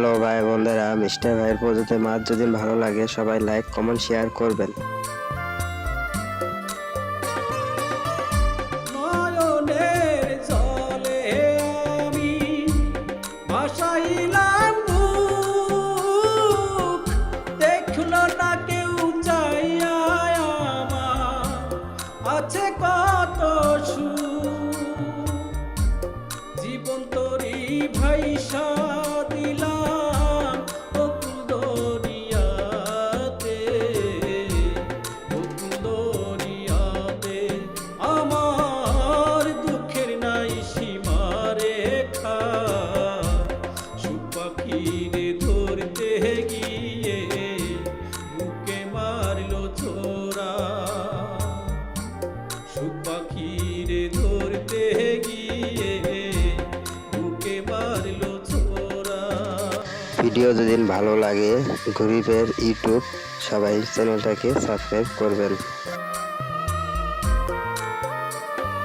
Hello ভাই বন্ধুরা, mister ভাইয়ের পদ্ধতিতে মাছ যদি ভালো লাগে সবাই লাইক কমেন্ট শেয়ার করবেন। নয়নের জলে আমি ভাসাইলাম বুক, দেখলো না কেউ চাইয়া আমার আছে কত সুখ। জীবন তোরি ভাইসা দিলাম বকুল দরিয়াতে, বকুল দরিয়াতে। আমার দুঃখের নাই সীমারেখা, সুখ পাখিরে ধরতে গিয়ে বুকে মারলো ছোরা, সুখ পাখিরে ধরতে গিয়ে বুকে মারলো ছোরা। ভিডিও যদি ভালো লাগে গরিবের ইউটিউব সবাই চ্যানেলটাকে সাবস্ক্রাইব করবেন।